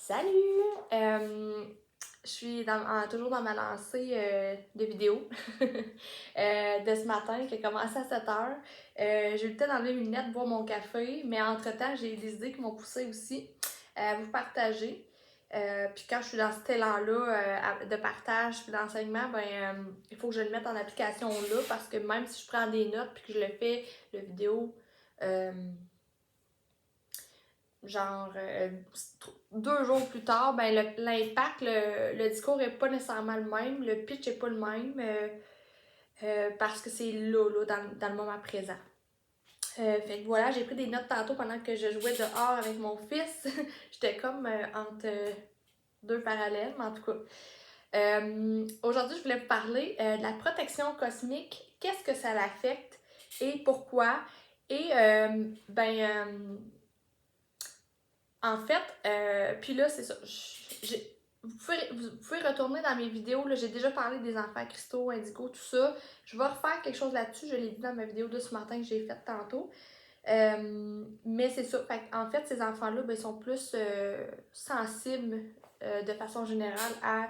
Salut! Je suis toujours dans ma lancée de vidéos de ce matin qui a commencé à 7h. J'ai eu le temps d'enlever mes lunettes, boire mon café, mais entre-temps, j'ai des idées qui m'ont poussé aussi à vous partager. Puis quand je suis dans cet élan-là de partage puis d'enseignement, il faut que je le mette en application là parce que même si je prends des notes puis que je le fais, la vidéo, euh, genre 2 jours plus tard, l'impact, le discours est pas nécessairement le même, le pitch est pas le même parce que c'est là, dans le moment présent. Fait que voilà, j'ai pris des notes tantôt pendant que je jouais dehors avec mon fils. J'étais comme entre deux parallèles, mais en tout cas. Aujourd'hui, je voulais vous parler de la protection cosmique. Qu'est-ce que ça l'affecte et pourquoi? Et en fait, puis là, c'est ça. Vous pouvez retourner dans mes vidéos. J'ai déjà parlé des enfants cristaux, indigo, tout ça. Je vais refaire quelque chose là-dessus. Je l'ai dit dans ma vidéo de ce matin que j'ai faite tantôt. Mais c'est ça. En fait, ces enfants-là, ils sont plus sensibles de façon générale à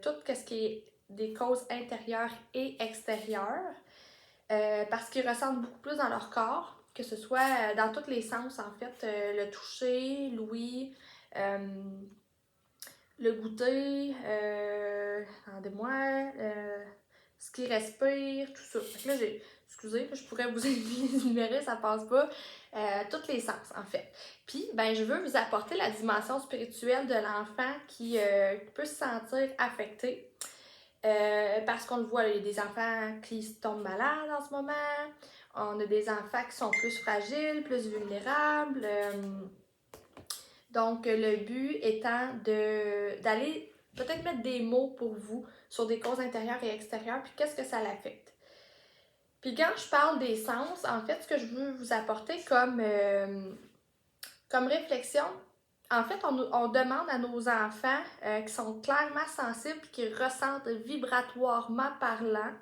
tout ce qui est des causes intérieures et extérieures. Parce qu'ils ressentent beaucoup plus dans leur corps, que ce soit dans tous les sens, en fait, le toucher, l'ouïe, le goûter, attendez-moi, ce qu'ils respirent, tout ça. Fait que là, excusez, je pourrais vous énumérer, ça passe pas, tous les sens, en fait. Puis, je veux vous apporter la dimension spirituelle de l'enfant qui peut se sentir affecté. Parce qu'on le voit, il y a des enfants qui tombent malades en ce moment. On a des enfants qui sont plus fragiles, plus vulnérables. Donc, le but étant d'aller peut-être mettre des mots pour vous sur des causes intérieures et extérieures, puis qu'est-ce que ça l'affecte. Puis quand je parle des sens, en fait, ce que je veux vous apporter comme réflexion, en fait, on demande à nos enfants qui sont clairement sensibles et qui ressentent vibratoirement parlant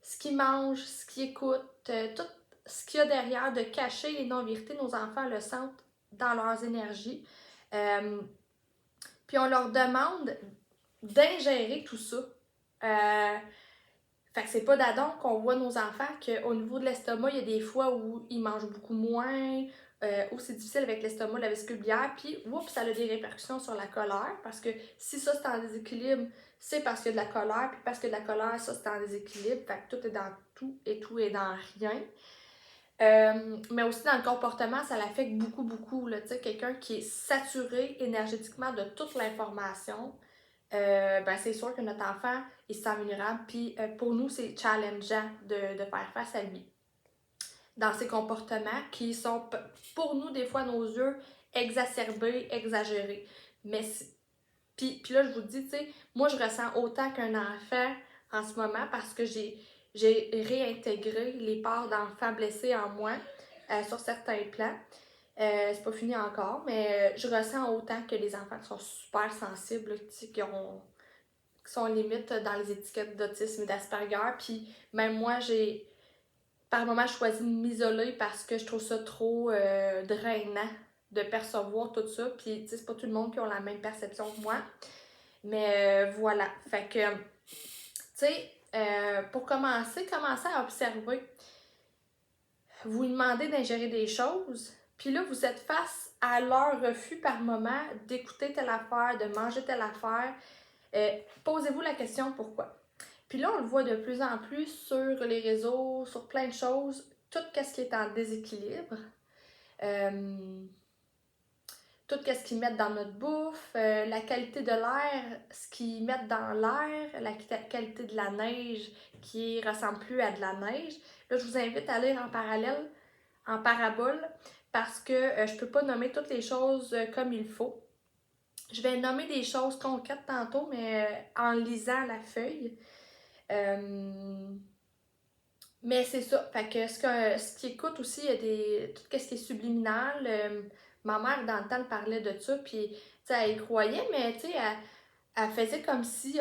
ce qu'ils mangent, ce qu'ils écoutent, tout ce qu'il y a derrière de cacher et non-vérité, nos enfants le sentent dans leurs énergies. Puis on leur demande d'ingérer tout ça. Fait que c'est pas d'adon qu'on voit nos enfants qu'au niveau de l'estomac, il y a des fois où ils mangent beaucoup moins, où c'est difficile avec l'estomac, la vésicule biliaire, puis oups, ça a des répercussions sur la colère, parce que si ça c'est en déséquilibre, c'est parce qu'il y a de la colère, puis parce que de la colère, ça c'est en déséquilibre, fait que tout est dans tout et tout est dans rien. Mais aussi dans le comportement, ça l'affecte beaucoup, beaucoup. Tu sais, quelqu'un qui est saturé énergétiquement de toute l'information, c'est sûr que notre enfant, il se sent vulnérable. Puis pour nous, c'est challengeant de faire face à lui. Dans ses comportements qui sont, pour nous, des fois, à nos yeux, exacerbés, exagérés. Mais puis là, je vous dis, tu sais, moi, je ressens autant qu'un enfant en ce moment parce que j'ai réintégré les parts d'enfants blessés en moi sur certains plans. C'est pas fini encore, mais je ressens autant que les enfants qui sont super sensibles, qui sont limite dans les étiquettes d'autisme et d'Asperger. Puis même moi, j'ai par moments choisi de m'isoler parce que je trouve ça trop drainant de percevoir tout ça. Puis c'est pas tout le monde qui a la même perception que moi. Mais voilà. Fait que, tu sais, pour commencer à observer. Vous lui demandez d'ingérer des choses, puis là, vous êtes face à leur refus par moment d'écouter telle affaire, de manger telle affaire. Posez-vous la question pourquoi. Puis là, on le voit de plus en plus sur les réseaux, sur plein de choses, tout ce qui est en déséquilibre. Tout ce qu'ils mettent dans notre bouffe, la qualité de l'air, ce qu'ils mettent dans l'air, la qualité de la neige qui ressemble plus à de la neige. Là, je vous invite à lire en parallèle, en parabole, parce que je peux pas nommer toutes les choses comme il faut. Je vais nommer des choses concrètes tantôt, mais en lisant la feuille. Mais c'est ça. Fait que ce qui écoute aussi, il y a tout ce qui est subliminal. Ma mère, dans le temps, elle parlait de ça, puis elle y croyait, mais elle faisait comme si,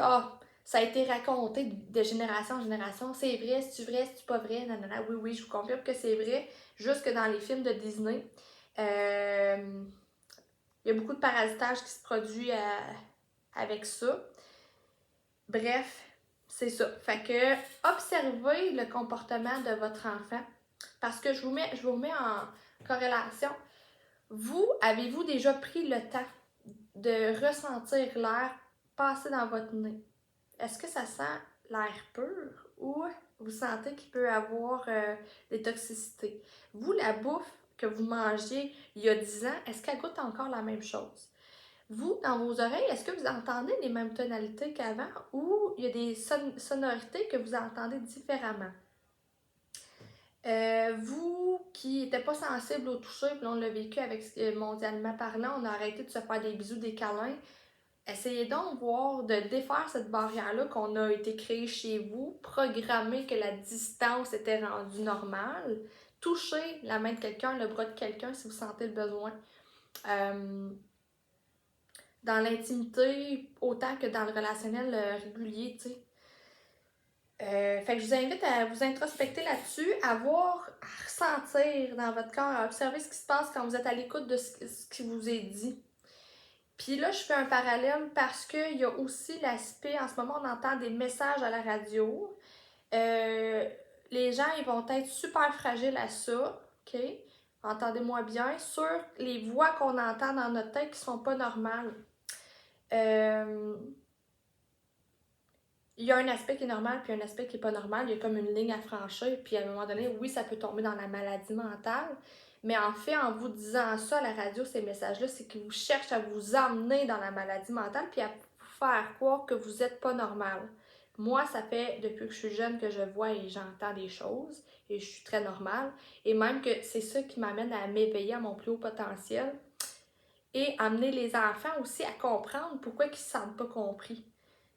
ça a été raconté de génération en génération. C'est vrai, c'est pas vrai, nanana. Oui, oui, je vous confirme que c'est vrai, jusque dans les films de Disney. Il y a beaucoup de parasitage qui se produit avec ça. Bref, c'est ça. Fait que observez le comportement de votre enfant parce que je vous remets en corrélation. Vous, avez-vous déjà pris le temps de ressentir l'air passer dans votre nez? Est-ce que ça sent l'air pur ou vous sentez qu'il peut avoir des toxicités? Vous, la bouffe que vous mangiez il y a 10 ans, est-ce qu'elle goûte encore la même chose? Vous, dans vos oreilles, est-ce que vous entendez les mêmes tonalités qu'avant ou il y a des sonorités que vous entendez différemment? Vous qui n'étiez pas sensible au toucher, puis on l'a vécu avec mondialement parlant, on a arrêté de se faire des bisous, des câlins. Essayez donc voir de défaire cette barrière-là qu'on a été créée chez vous, programmer que la distance était rendue normale, toucher la main de quelqu'un, le bras de quelqu'un si vous sentez le besoin. Dans l'intimité, autant que dans le relationnel régulier, tu sais. Fait que je vous invite à vous introspecter là-dessus, à voir, à ressentir dans votre corps, à observer ce qui se passe quand vous êtes à l'écoute de ce qui vous est dit. Puis là, je fais un parallèle parce qu'il y a aussi l'aspect, en ce moment, on entend des messages à la radio. Les gens, ils vont être super fragiles à ça, OK? Entendez-moi bien, sur les voix qu'on entend dans notre tête qui sont pas normales. Il y a un aspect qui est normal puis un aspect qui n'est pas normal. Il y a comme une ligne à franchir. Puis à un moment donné, oui, ça peut tomber dans la maladie mentale. Mais en fait, en vous disant ça à la radio, ces messages-là, c'est qu'ils vous cherchent à vous emmener dans la maladie mentale puis à vous faire croire que vous n'êtes pas normal. Moi, ça fait depuis que je suis jeune que je vois et j'entends des choses et je suis très normale. Et même que c'est ça qui m'amène à m'éveiller à mon plus haut potentiel et amener les enfants aussi à comprendre pourquoi ils ne se sentent pas compris,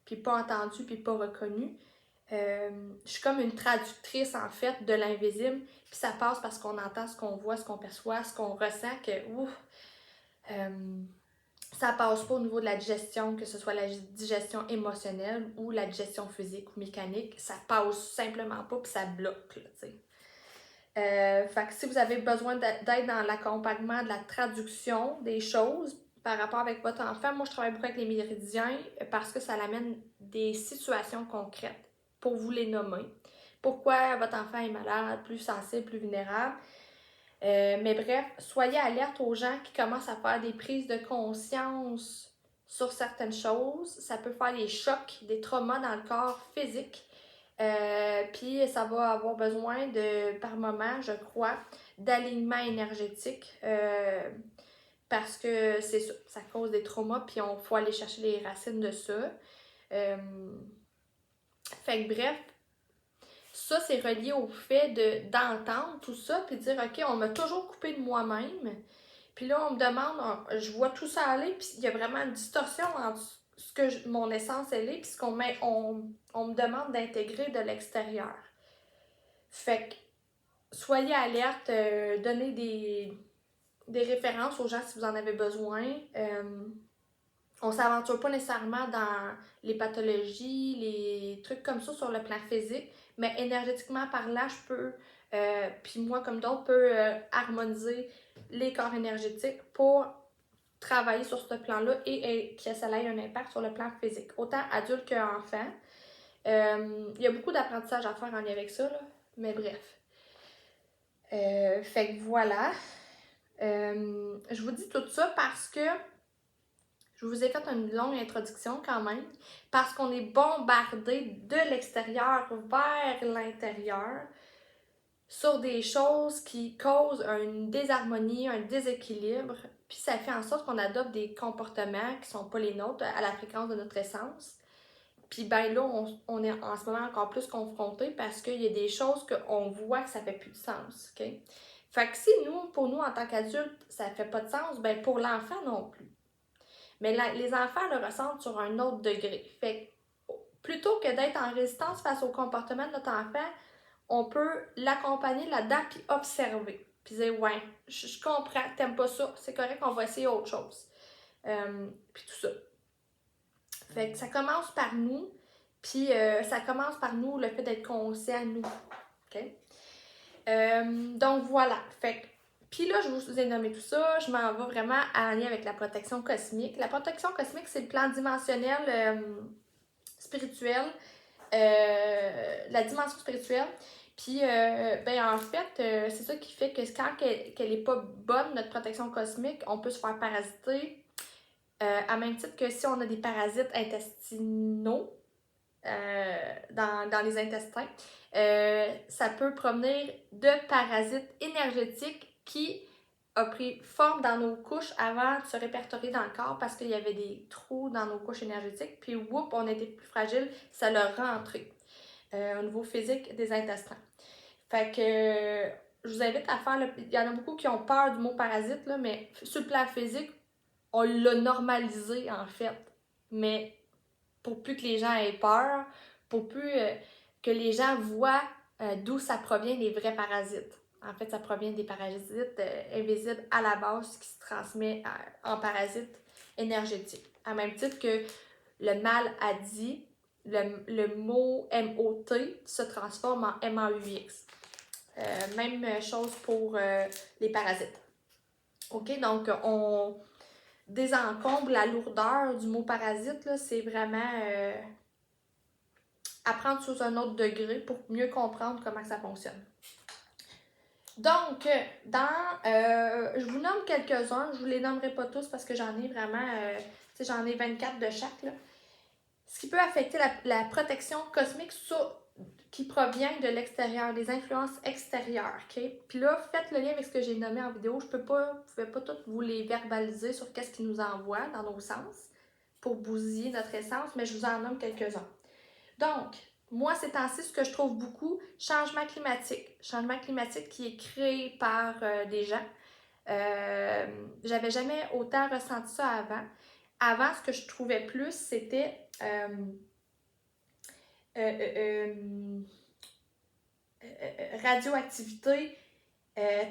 puis pas entendus, puis pas reconnus. Je suis comme une traductrice, en fait, de l'invisible. Puis ça passe parce qu'on entend ce qu'on voit, ce qu'on perçoit, ce qu'on ressent, que ça passe pas au niveau de la digestion, que ce soit la digestion émotionnelle ou la digestion physique ou mécanique. Ça passe simplement pas, puis ça bloque, là, tu sais. Fait que si vous avez besoin d'aide dans l'accompagnement de la traduction des choses par rapport avec votre enfant, moi je travaille beaucoup avec les méridiens parce que ça l'amène des situations concrètes pour vous les nommer. Pourquoi votre enfant est malade, plus sensible, plus vulnérable. Mais bref, soyez alerte aux gens qui commencent à faire des prises de conscience sur certaines choses. Ça peut faire des chocs, des traumas dans le corps physique. Puis ça va avoir besoin de, par moment, je crois, d'alignement énergétique parce que c'est ça, ça cause des traumas, puis on faut aller chercher les racines de ça. Fait que bref, ça c'est relié au fait d'entendre tout ça, puis de dire ok, on m'a toujours coupé de moi-même, puis là on me demande, je vois tout ça aller, puis il y a vraiment une distorsion entre ce que mon essence elle est, puis ce qu'on on me demande d'intégrer de l'extérieur. Fait que soyez alerte, donnez des références aux gens si vous en avez besoin. On s'aventure pas nécessairement dans les pathologies, les trucs comme ça sur le plan physique, mais énergétiquement parlant, je peux, puis moi comme d'autres, peux harmoniser les corps énergétiques pour travailler sur ce plan-là et que ça ait un impact sur le plan physique, autant adulte qu'enfant. Il y a beaucoup d'apprentissage à faire en lien avec ça, là, mais bref. Fait que voilà. Je vous dis tout ça parce que je vous ai fait une longue introduction quand même, parce qu'on est bombardé de l'extérieur vers l'intérieur sur des choses qui causent une désharmonie, un déséquilibre, puis ça fait en sorte qu'on adopte des comportements qui sont pas les nôtres à la fréquence de notre essence. Puis ben là, on est en ce moment encore plus confronté parce qu'il y a des choses qu'on voit que ça fait plus de sens, ok? Fait que si pour nous en tant qu'adultes, ça fait pas de sens, ben pour l'enfant non plus. Mais les enfants le ressentent sur un autre degré. Fait que plutôt que d'être en résistance face au comportement de notre enfant, on peut l'accompagner là-dedans puis observer. Puis dire, ouais, je comprends, t'aimes pas ça, c'est correct, on va essayer autre chose. Puis tout ça. Fait que ça commence par nous, puis ça commence par nous, le fait d'être conscient, nous. OK? Donc voilà. Fait que Puis là, je vous ai nommé tout ça, je m'en vais vraiment en lien avec la protection cosmique. La protection cosmique, c'est le plan dimensionnel spirituel, la dimension spirituelle. Puis, en fait, c'est ça qui fait que quand qu'elle est pas bonne, notre protection cosmique, on peut se faire parasiter. À même titre que si on a des parasites intestinaux dans les intestins, ça peut provenir de parasites énergétiques qui ont pris forme dans nos couches avant de se répertorier dans le corps parce qu'il y avait des trous dans nos couches énergétiques. Puis, whoop, on était plus fragile, ça leur rentré au niveau physique des intestins. Fait que je vous invite à faire, il y en a beaucoup qui ont peur du mot parasite, là, mais sur le plan physique, on l'a normalisé en fait. Mais pour plus que les gens aient peur, pour plus que les gens voient d'où ça provient les vrais parasites. En fait, ça provient des parasites invisibles à la base qui se transmet en parasites énergétiques. À même titre que le mal a dit, le mot M-O-T se transforme en M-A-U-X. Même chose pour les parasites. OK? Donc, on désencombre la lourdeur du mot parasite. C'est vraiment apprendre sous un autre degré pour mieux comprendre comment ça fonctionne. Donc, je vous nomme quelques-uns. Je ne vous les nommerai pas tous parce que j'en ai vraiment... j'en ai 24 de chaque. Là. Ce qui peut affecter la protection cosmique qui provient de l'extérieur, des influences extérieures, OK? Puis là, faites le lien avec ce que j'ai nommé en vidéo. Je ne pouvais pas toutes vous les verbaliser sur qu'est-ce qui nous envoie dans nos sens pour bousiller notre essence, mais je vous en nomme quelques-uns. Donc, moi, ces temps-ci, ce que je trouve beaucoup, changement climatique. Changement climatique qui est créé par des gens. J'avais jamais autant ressenti ça avant. Avant, ce que je trouvais plus, c'était radioactivité,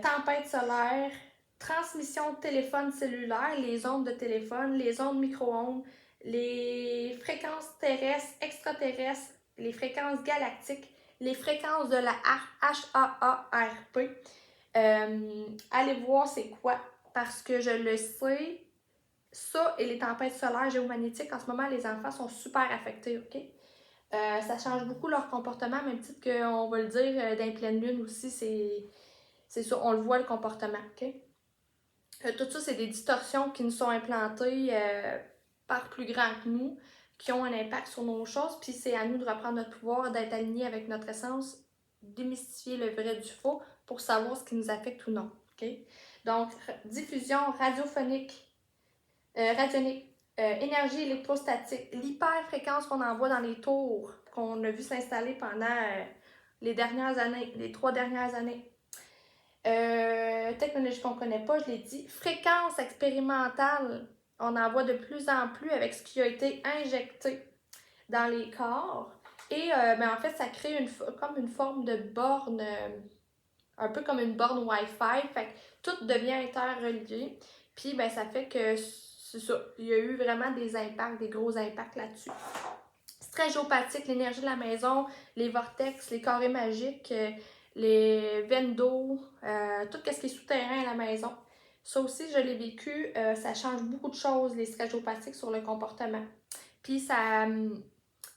tempête solaire, transmission de téléphone cellulaire, les ondes de téléphone, les ondes micro-ondes, les fréquences terrestres, extraterrestres, les fréquences galactiques, les fréquences de la HAARP. Allez voir c'est quoi, parce que je le sais, ça et les tempêtes solaires géomagnétiques, en ce moment, les enfants sont super affectés, OK? Ça change beaucoup leur comportement, même titre qu'on va le dire, dans les pleines lunes aussi, c'est ça, on le voit le comportement, OK? Tout ça, c'est des distorsions qui nous sont implantées par plus grand que nous, qui ont un impact sur nos choses, puis c'est à nous de reprendre notre pouvoir, d'être alignés avec notre essence, démystifier le vrai du faux pour savoir ce qui nous affecte ou non, OK? Donc, diffusion radiophonique, radionique, énergie électrostatique, l'hyperfréquence qu'on envoie dans les tours, qu'on a vu s'installer pendant les 3 dernières années. Technologie qu'on ne connaît pas, je l'ai dit. Fréquence expérimentale, on en voit de plus en plus avec ce qui a été injecté dans les corps. Et en fait, ça crée comme une forme de borne, un peu comme une borne Wi-Fi. Fait que tout devient interrelié. Puis ça fait que c'est ça. Il y a eu vraiment des impacts, des gros impacts là-dessus. Stress géopathique, l'énergie de la maison, les vortex, les carrés magiques, les veines d'eau, tout ce qui est souterrain à la maison. Ça aussi, je l'ai vécu. Ça change beaucoup de choses, les stress géopathiques, sur le comportement. Puis ça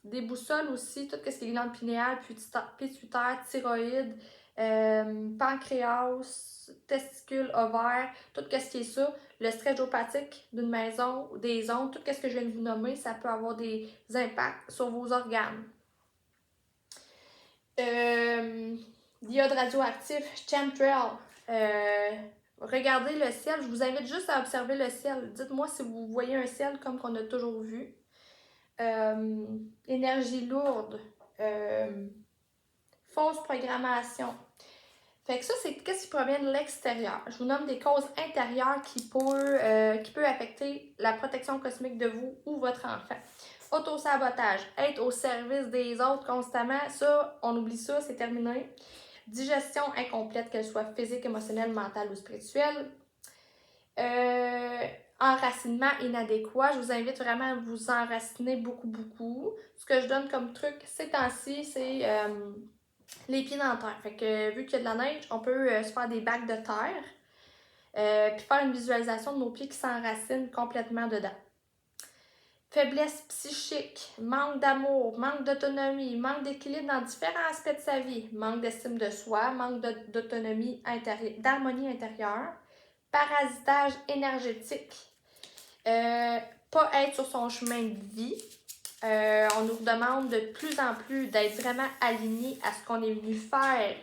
déboussole aussi tout ce qui est glande pinéale, pituitaire, thyroïde, pancréas, testicules, ovaires, tout ce qui est ça. Le stress géopathique d'une maison, des ondes, tout ce que je viens de vous nommer, ça peut avoir des impacts sur vos organes. D'iode radioactif, chemtrail. Regardez le ciel. Je vous invite juste à observer le ciel. Dites-moi si vous voyez un ciel comme qu'on a toujours vu. Énergie lourde. Fausse programmation. Fait que ça, c'est qu'est-ce qui provient de l'extérieur. Je vous nomme des causes intérieures qui peut affecter la protection cosmique de vous ou votre enfant. Autosabotage, être au service des autres constamment, ça, on oublie ça, c'est terminé. Digestion incomplète, qu'elle soit physique, émotionnelle, mentale ou spirituelle. Enracinement inadéquat, je vous invite vraiment à vous enraciner beaucoup. Ce que je donne comme truc ces temps-ci, c'est les pieds dans la terre. Fait que vu qu'il y a de la neige, on peut se faire des bacs de terre. Puis faire une visualisation de nos pieds qui s'enracinent complètement dedans. Faiblesse psychique, manque d'amour, manque d'autonomie, manque d'équilibre dans différents aspects de sa vie, manque d'estime de soi, manque d'autonomie d'harmonie intérieure, parasitage énergétique, pas être sur son chemin de vie. On nous demande de plus en plus d'être vraiment alignés à ce qu'on est venu faire.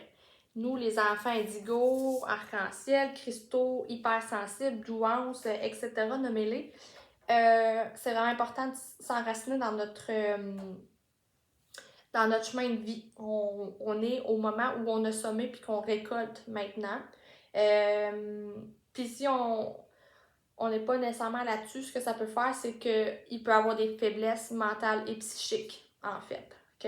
Nous, les enfants indigo, arc-en-ciel, cristaux, hypersensibles, douance, etc., nommez-les. C'est vraiment important de s'enraciner dans notre chemin de vie. On est au moment où on a semé puis qu'on récolte maintenant. Puis si on n'est pas nécessairement là-dessus, ce que ça peut faire, c'est qu'il peut avoir des faiblesses mentales et psychiques, en fait. OK?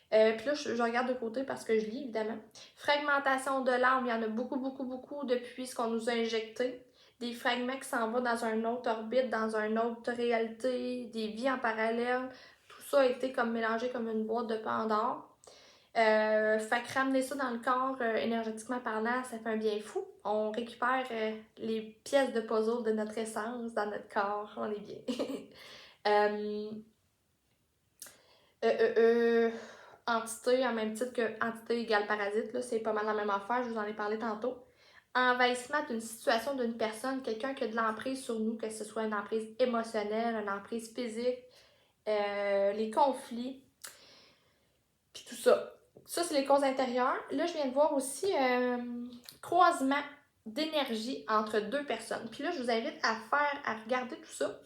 Puis là, je regarde de côté parce que je lis, évidemment. Fragmentation de l'âme, il y en a beaucoup, beaucoup, beaucoup depuis ce qu'on nous a injecté. Des fragments qui s'en vont dans une autre orbite, dans une autre réalité, des vies en parallèle. Tout ça a été comme mélangé comme une boîte de Pandore. Fait que ramener ça dans le corps, énergétiquement parlant, ça fait un bien fou. On récupère les pièces de puzzle de notre essence dans notre corps. On est bien. Entité, en même titre que entité égale parasite, là, c'est pas mal la même affaire, je vous en ai parlé tantôt. Envahissement d'une situation d'une personne, quelqu'un qui a de l'emprise sur nous, que ce soit une emprise émotionnelle, une emprise physique, les conflits, puis tout ça. Ça, c'est les causes intérieures. Là, je viens de voir aussi croisement d'énergie entre deux personnes. Puis là, je vous invite à regarder tout ça,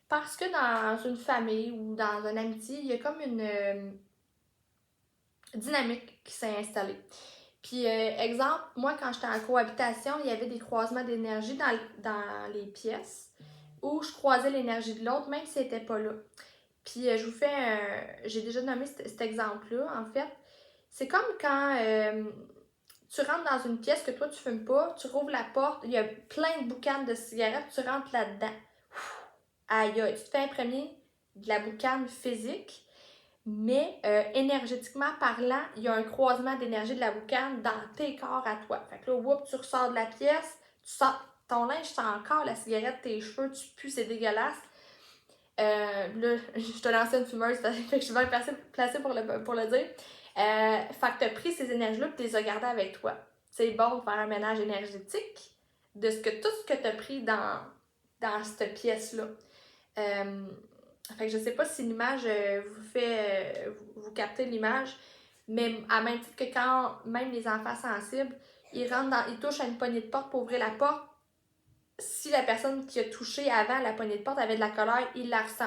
parce que dans une famille ou dans une amitié, il y a comme une dynamique qui s'est installée. Puis, exemple, moi, quand j'étais en cohabitation, il y avait des croisements d'énergie dans les pièces où je croisais l'énergie de l'autre, même si elle n'était pas là. Puis, je vous fais j'ai déjà nommé cet exemple-là, en fait. C'est comme quand tu rentres dans une pièce que toi, tu fumes pas, tu rouvres la porte, il y a plein de boucanes de cigarettes, tu rentres là-dedans. Aïe, aïe, tu te fais imprégner de la boucane physique, mais énergétiquement parlant, il y a un croisement d'énergie de la boucane dans tes corps à toi. Fait que là, whoop, tu ressors de la pièce, tu sors ton linge, sent encore la cigarette, tes cheveux, tu pues, c'est dégueulasse. Là, je te lançais une fumeuse, fait que je suis bien placée pour le dire. Fait que tu as pris ces énergies-là et tu les as gardées avec toi. C'est bon de faire un ménage énergétique de tout ce que tu as pris dans cette pièce-là. Fait que je sais pas si l'image vous fait vous captez l'image, mais à même titre que quand même les enfants sensibles, ils touchent à une poignée de porte pour ouvrir la porte. Si la personne qui a touché avant la poignée de porte avait de la colère, il la ressent.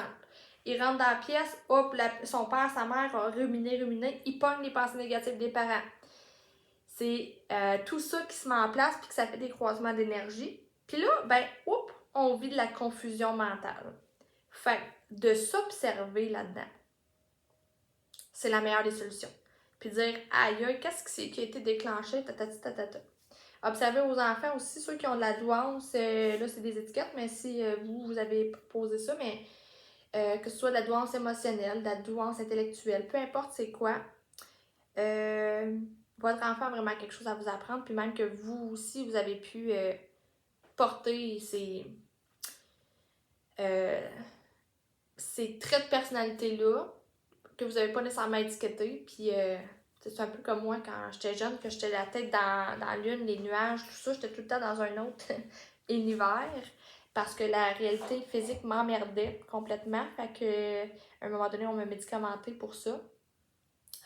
Il rentre dans la pièce, hop, son père, sa mère ont ruminé, il pogne les pensées négatives des parents. C'est tout ça qui se met en place puis que ça fait des croisements d'énergie. Puis là, ben, hop, on vit de la confusion mentale. Fait de s'observer là-dedans, c'est la meilleure des solutions. Puis dire, aïe, qu'est-ce qui a été déclenché, tatata. Observez aux enfants aussi, ceux qui ont de la douance, là c'est des étiquettes, mais si vous avez posé ça, mais que ce soit de la douance émotionnelle, de la douance intellectuelle, peu importe c'est quoi, votre enfant a vraiment quelque chose à vous apprendre, puis même que vous aussi, vous avez pu porter ces traits de personnalité-là que vous n'avez pas nécessairement étiquetés, puis c'est un peu comme moi quand j'étais jeune, que j'étais la tête dans l'une, les nuages, tout ça, j'étais tout le temps dans un autre univers parce que la réalité physique m'emmerdait complètement. Fait que à un moment donné, on m'a médicamenté pour ça.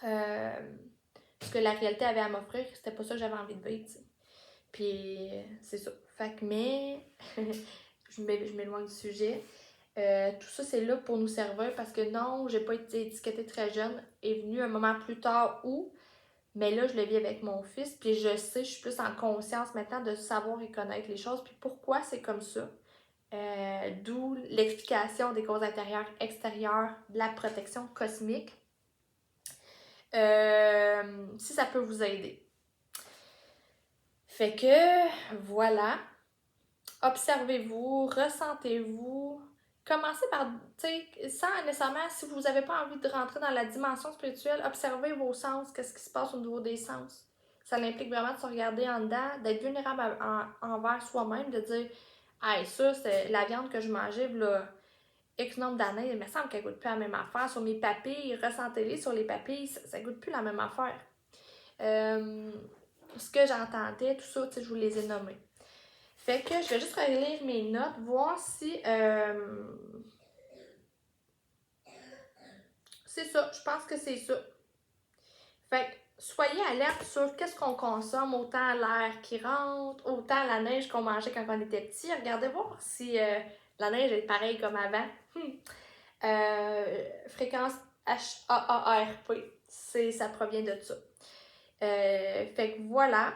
Ce que la réalité avait à m'offrir, c'était pas ça que j'avais envie de vivre, t'sais. Puis c'est ça. Fait que je m'éloigne du sujet. Tout ça, c'est là pour nous servir parce que non, j'ai pas été étiquetée très jeune. Est venu un moment plus tard où, mais là, je le vis avec mon fils. Puis je sais, je suis plus en conscience maintenant de savoir et connaître les choses. Puis pourquoi c'est comme ça. D'où l'explication des causes intérieures, extérieures, de la protection cosmique. Si ça peut vous aider. Fait que, voilà. Observez-vous, ressentez-vous. Commencez par, tu sais, sans nécessairement, si vous n'avez pas envie de rentrer dans la dimension spirituelle, observez vos sens, qu'est-ce qui se passe au niveau des sens. ça implique vraiment de se regarder en dedans, d'être vulnérable envers soi-même, de dire « Hey, ça, c'est la viande que je mangeais, là, X nombre d'années, il me semble qu'elle goûte plus la même affaire. Sur mes papilles, ressentez-les sur les papilles, ça goûte plus la même affaire. » Ce que j'entendais, tout ça, tu sais, je vous les ai nommés. Fait que je vais juste relire mes notes, voir si... c'est ça, je pense que c'est ça. Fait que soyez alerte sur qu'est-ce qu'on consomme, autant l'air qui rentre, autant la neige qu'on mangeait quand on était petit. Regardez voir si la neige est pareille comme avant. Fréquence HAARP, ça provient de ça. Fait que voilà.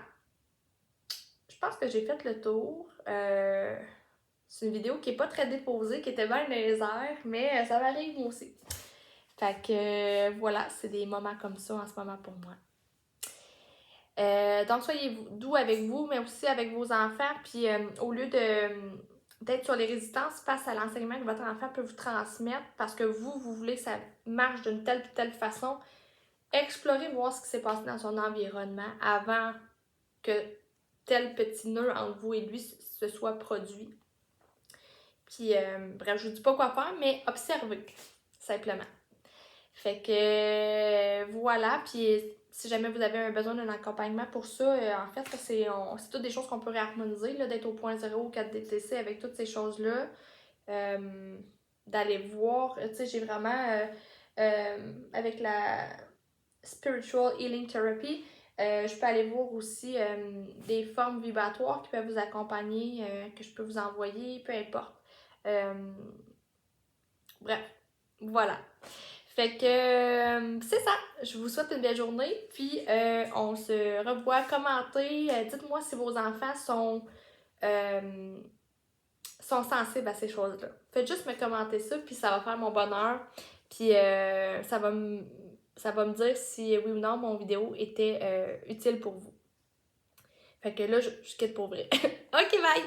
Je pense que j'ai fait le tour. C'est une vidéo qui est pas très déposée, qui était bien dans les airs, mais ça m'arrive moi aussi. Fait que voilà, c'est des moments comme ça en ce moment pour moi. Donc soyez doux avec vous, mais aussi avec vos enfants. Puis au lieu d'être sur les résistances face à l'enseignement que votre enfant peut vous transmettre, parce que vous voulez que ça marche d'une telle ou telle façon, explorez, voir ce qui s'est passé dans son environnement avant que tel petit nœud entre vous et lui se soit produit. Puis, bref, je vous dis pas quoi faire, mais observez, simplement. Fait que, voilà, puis si jamais vous avez besoin d'un accompagnement pour ça, en fait, c'est toutes des choses qu'on peut réharmoniser, là, d'être au point 0 ou 4DTC avec toutes ces choses-là. D'aller voir, tu sais, j'ai vraiment, avec la Spiritual Healing Therapy, je peux aller voir aussi des formes vibratoires qui peuvent vous accompagner, que je peux vous envoyer, peu importe. Bref, voilà. Fait que c'est ça. Je vous souhaite une belle journée. Puis on se revoit. Commentez. Dites-moi si vos enfants sont sensibles à ces choses-là. Faites juste me commenter ça, puis ça va faire mon bonheur. Puis ça va me dire si oui ou non mon vidéo était utile pour vous. Fait que là, je quitte pour vrai. Ok, bye!